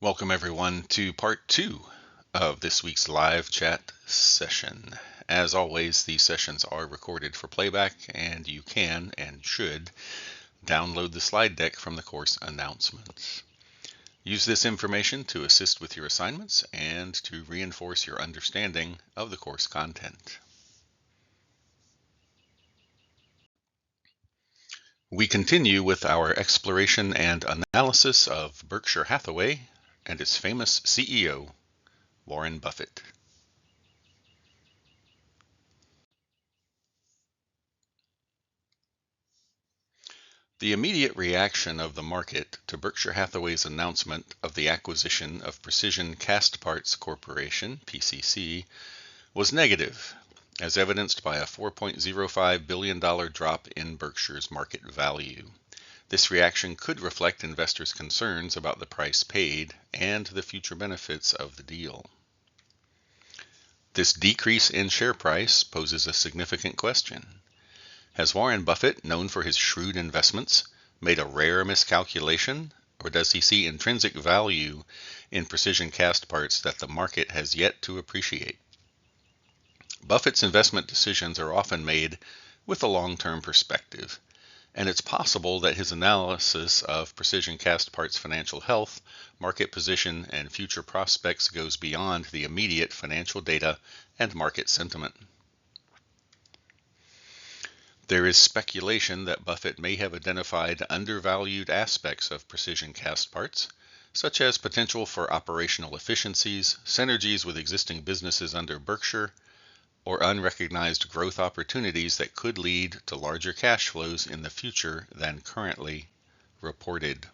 Welcome everyone to part 2 of this week's live chat session. As always, these sessions are recorded for playback and you can and should download the slide deck from the course announcements. Use this information to assist with your assignments and to reinforce your understanding of the course content. We continue with our exploration and analysis of Berkshire Hathaway and its famous CEO, Warren Buffett. The immediate reaction of the market to Berkshire Hathaway's announcement of the acquisition of Precision Castparts Corporation, PCC, was negative, as evidenced by a $4.05 billion drop in Berkshire's market value. This reaction could reflect investors' concerns about the price paid and the future benefits of the deal. This decrease in share price poses a significant question. Has Warren Buffett, known for his shrewd investments, made a rare miscalculation, or does he see intrinsic value in Precision Castparts that the market has yet to appreciate? Buffett's investment decisions are often made with a long-term perspective, and it's possible that his analysis of Precision Castparts' financial health, market position, and future prospects goes beyond the immediate financial data and market sentiment. There is speculation that Buffett may have identified undervalued aspects of Precision Castparts, such as potential for operational efficiencies, synergies with existing businesses under Berkshire, or unrecognized growth opportunities that could lead to larger cash flows in the future than currently reported.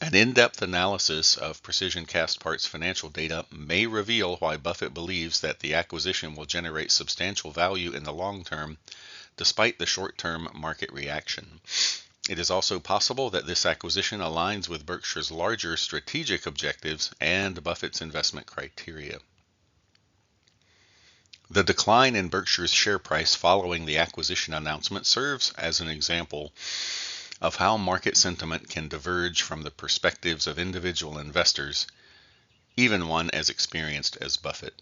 An in-depth analysis of Precision Castparts' financial data may reveal why Buffett believes that the acquisition will generate substantial value in the long term, despite the short-term market reaction. It is also possible that this acquisition aligns with Berkshire's larger strategic objectives and Buffett's investment criteria. The decline in Berkshire's share price following the acquisition announcement serves as an example of how market sentiment can diverge from the perspectives of individual investors, even one as experienced as Buffett.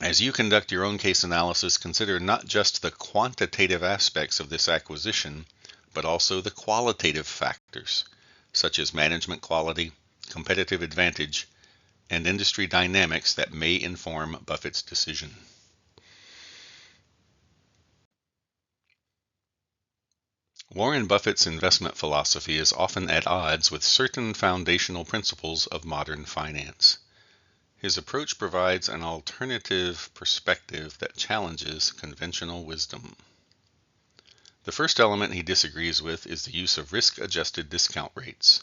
As you conduct your own case analysis, consider not just the quantitative aspects of this acquisition, but also the qualitative factors, such as management quality, competitive advantage, and industry dynamics that may inform Buffett's decision. Warren Buffett's investment philosophy is often at odds with certain foundational principles of modern finance. His approach provides an alternative perspective that challenges conventional wisdom. The first element he disagrees with is the use of risk-adjusted discount rates.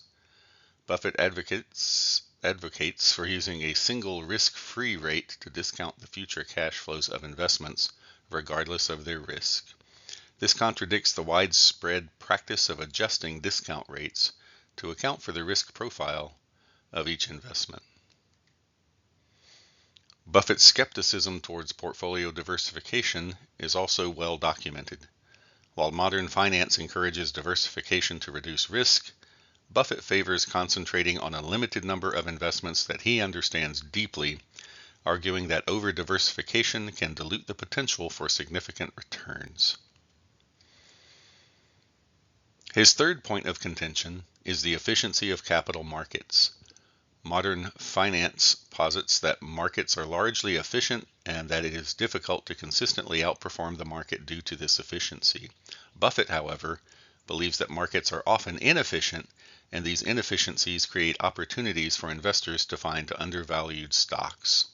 Buffett advocates for using a single risk-free rate to discount the future cash flows of investments, regardless of their risk. This contradicts the widespread practice of adjusting discount rates to account for the risk profile of each investment. Buffett's skepticism towards portfolio diversification is also well documented. While modern finance encourages diversification to reduce risk, Buffett favors concentrating on a limited number of investments that he understands deeply, arguing that over-diversification can dilute the potential for significant returns. His third point of contention is the efficiency of capital markets. Modern finance posits that markets are largely efficient and that it is difficult to consistently outperform the market due to this efficiency. Buffett, however, believes that markets are often inefficient, and these inefficiencies create opportunities for investors to find undervalued stocks.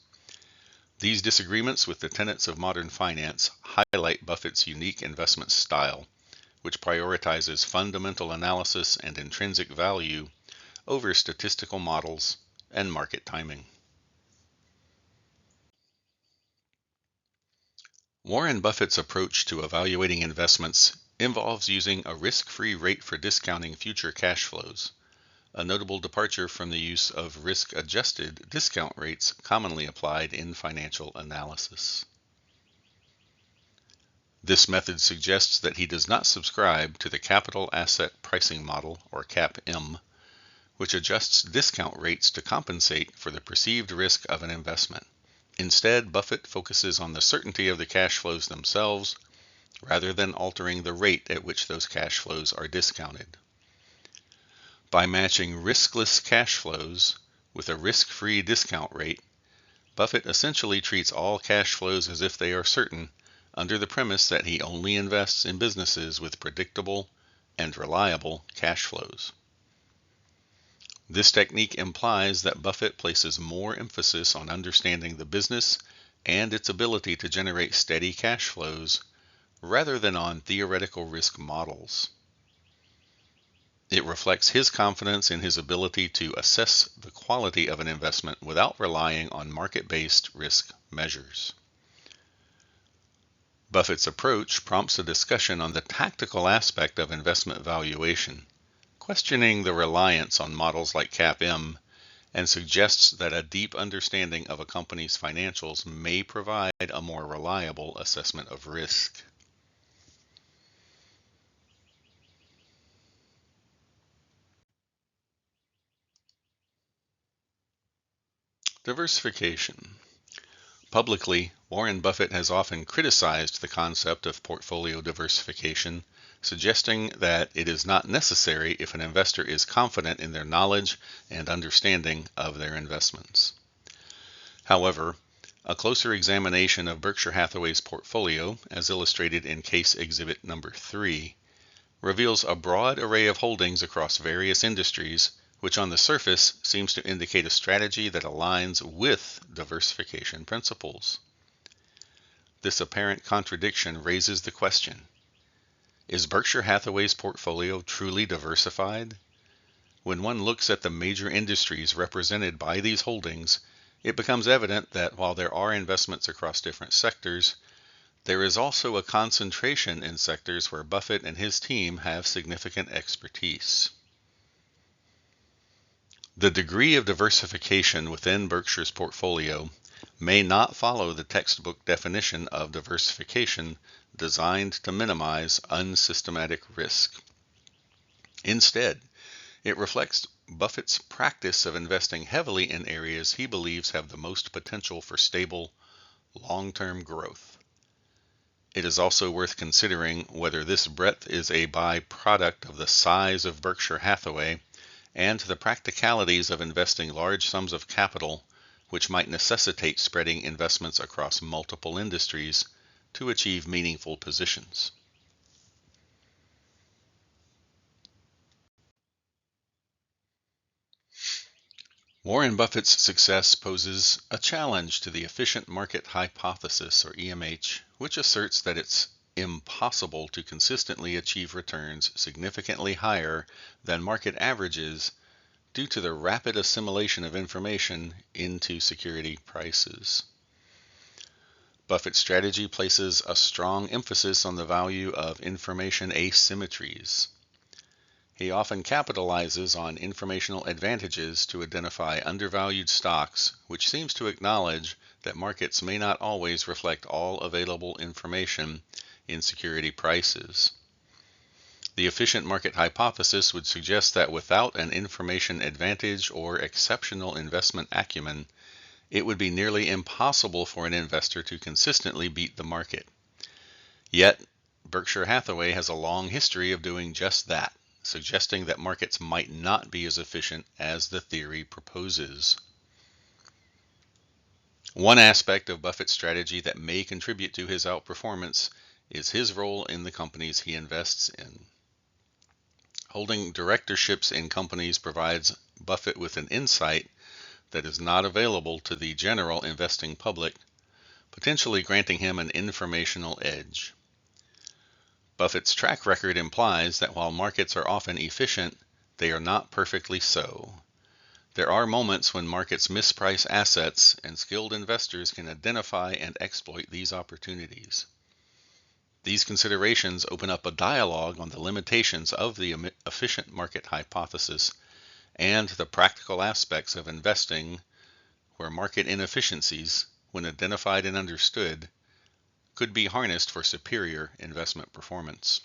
These disagreements with the tenets of modern finance highlight Buffett's unique investment style, which prioritizes fundamental analysis and intrinsic value over statistical models and market timing. Warren Buffett's approach to evaluating investments involves using a risk-free rate for discounting future cash flows, a notable departure from the use of risk-adjusted discount rates commonly applied in financial analysis. This method suggests that he does not subscribe to the capital asset pricing model, or CAPM, which adjusts discount rates to compensate for the perceived risk of an investment. Instead, Buffett focuses on the certainty of the cash flows themselves, rather than altering the rate at which those cash flows are discounted. By matching riskless cash flows with a risk-free discount rate, Buffett essentially treats all cash flows as if they are certain, under the premise that he only invests in businesses with predictable and reliable cash flows. This technique implies that Buffett places more emphasis on understanding the business and its ability to generate steady cash flows, rather than on theoretical risk models. It reflects his confidence in his ability to assess the quality of an investment without relying on market-based risk measures. Buffett's approach prompts a discussion on the tactical aspect of investment valuation, questioning the reliance on models like CAPM, and suggests that a deep understanding of a company's financials may provide a more reliable assessment of risk. Diversification. Publicly, Warren Buffett has often criticized the concept of portfolio diversification, suggesting that it is not necessary if an investor is confident in their knowledge and understanding of their investments. However, a closer examination of Berkshire Hathaway's portfolio, as illustrated in Case Exhibit Number 3, reveals a broad array of holdings across various industries, which on the surface seems to indicate a strategy that aligns with diversification principles. This apparent contradiction raises the question: is Berkshire Hathaway's portfolio truly diversified? When one looks at the major industries represented by these holdings, it becomes evident that while there are investments across different sectors, there is also a concentration in sectors where Buffett and his team have significant expertise. The degree of diversification within Berkshire's portfolio may not follow the textbook definition of diversification designed to minimize unsystematic risk. Instead, it reflects Buffett's practice of investing heavily in areas he believes have the most potential for stable, long-term growth. It is also worth considering whether this breadth is a byproduct of the size of Berkshire Hathaway and the practicalities of investing large sums of capital, which might necessitate spreading investments across multiple industries to achieve meaningful positions. Warren Buffett's success poses a challenge to the efficient market hypothesis, or EMH, which asserts that it's impossible to consistently achieve returns significantly higher than market averages due to the rapid assimilation of information into security prices. Buffett's strategy places a strong emphasis on the value of information asymmetries. He often capitalizes on informational advantages to identify undervalued stocks, which seems to acknowledge that markets may not always reflect all available information in security prices. The efficient market hypothesis would suggest that without an information advantage or exceptional investment acumen, it would be nearly impossible for an investor to consistently beat the market. Yet, Berkshire Hathaway has a long history of doing just that, suggesting that markets might not be as efficient as the theory proposes. One aspect of Buffett's strategy that may contribute to his outperformance is his role in the companies he invests in. Holding directorships in companies provides Buffett with an insight that is not available to the general investing public, potentially granting him an informational edge. Buffett's track record implies that while markets are often efficient, they are not perfectly so. There are moments when markets misprice assets, and skilled investors can identify and exploit these opportunities. These considerations open up a dialogue on the limitations of the efficient market hypothesis and the practical aspects of investing where market inefficiencies, when identified and understood, could be harnessed for superior investment performance.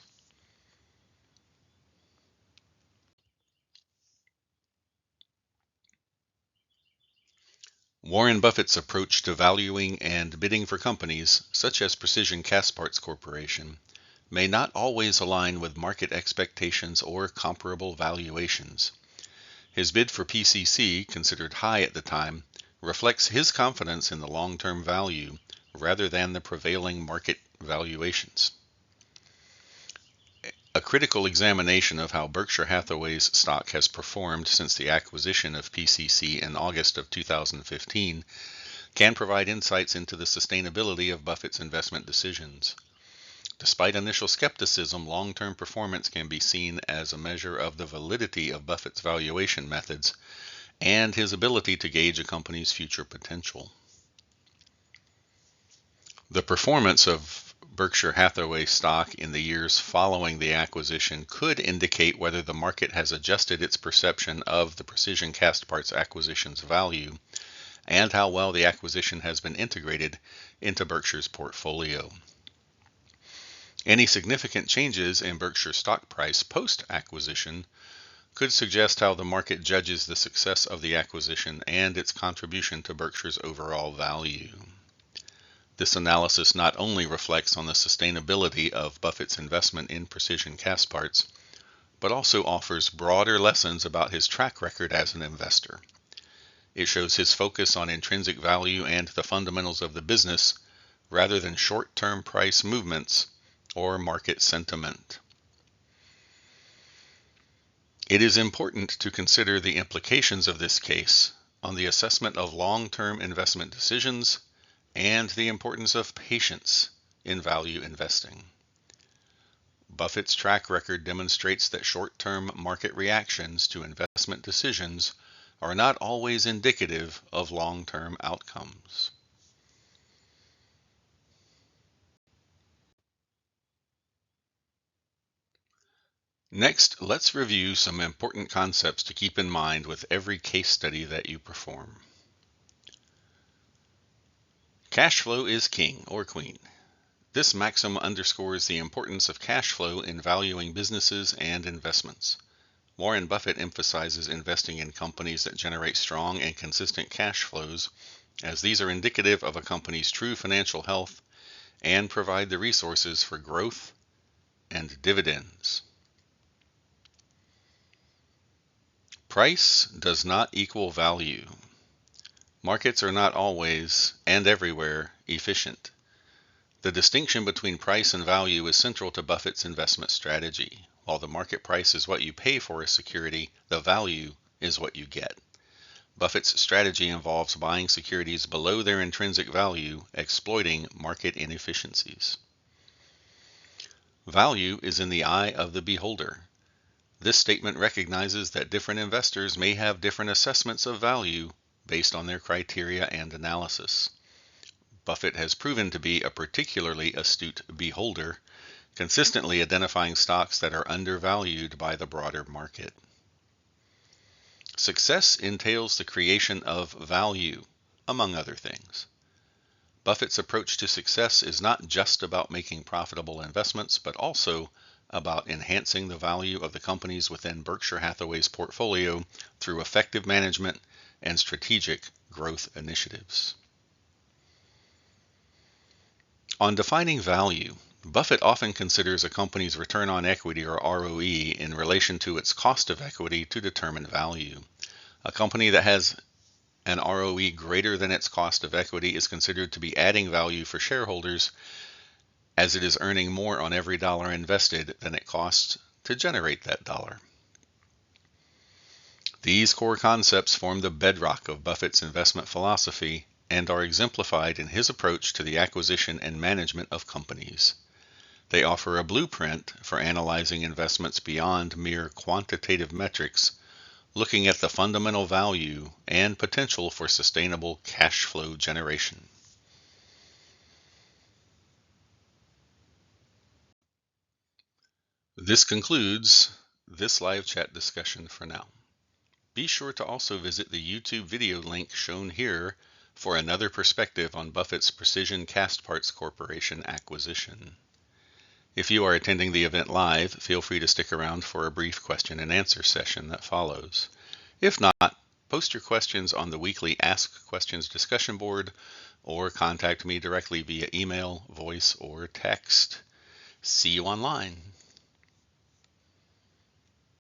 Warren Buffett's approach to valuing and bidding for companies, such as Precision Castparts Corporation, may not always align with market expectations or comparable valuations. His bid for PCC, considered high at the time, reflects his confidence in the long-term value rather than the prevailing market valuations. A critical examination of how Berkshire Hathaway's stock has performed since the acquisition of PCC in August of 2015 can provide insights into the sustainability of Buffett's investment decisions. Despite initial skepticism, long-term performance can be seen as a measure of the validity of Buffett's valuation methods and his ability to gauge a company's future potential. The performance of Berkshire Hathaway stock in the years following the acquisition could indicate whether the market has adjusted its perception of the Precision Castparts acquisition's value and how well the acquisition has been integrated into Berkshire's portfolio. Any significant changes in Berkshire's stock price post-acquisition could suggest how the market judges the success of the acquisition and its contribution to Berkshire's overall value. This analysis not only reflects on the sustainability of Buffett's investment in Precision Castparts, but also offers broader lessons about his track record as an investor. It shows his focus on intrinsic value and the fundamentals of the business rather than short-term price movements or market sentiment. It is important to consider the implications of this case on the assessment of long-term investment decisions and the importance of patience in value investing. Buffett's track record demonstrates that short-term market reactions to investment decisions are not always indicative of long-term outcomes. Next, let's review some important concepts to keep in mind with every case study that you perform. Cash flow is king or queen. This maxim underscores the importance of cash flow in valuing businesses and investments. Warren Buffett emphasizes investing in companies that generate strong and consistent cash flows, as these are indicative of a company's true financial health and provide the resources for growth and dividends. Price does not equal value. Markets are not always and everywhere efficient. The distinction between price and value is central to Buffett's investment strategy. While the market price is what you pay for a security, the value is what you get. Buffett's strategy involves buying securities below their intrinsic value, exploiting market inefficiencies. Value is in the eye of the beholder. This statement recognizes that different investors may have different assessments of value based on their criteria and analysis. Buffett has proven to be a particularly astute beholder, consistently identifying stocks that are undervalued by the broader market. Success entails the creation of value, among other things. Buffett's approach to success is not just about making profitable investments, but also about enhancing the value of the companies within Berkshire Hathaway's portfolio through effective management and strategic growth initiatives. On defining value, Buffett often considers a company's return on equity or ROE in relation to its cost of equity to determine value. A company that has an ROE greater than its cost of equity is considered to be adding value for shareholders, as it is earning more on every dollar invested than it costs to generate that dollar. These core concepts form the bedrock of Buffett's investment philosophy and are exemplified in his approach to the acquisition and management of companies. They offer a blueprint for analyzing investments beyond mere quantitative metrics, looking at the fundamental value and potential for sustainable cash flow generation. This concludes this live chat discussion for now. Be sure to also visit the YouTube video link shown here for another perspective on Buffett's Precision Castparts Corporation acquisition. If you are attending the event live, feel free to stick around for a brief question and answer session that follows. If not, Post your questions on the weekly Ask Questions discussion board or contact me directly via email, voice, or text. See you online.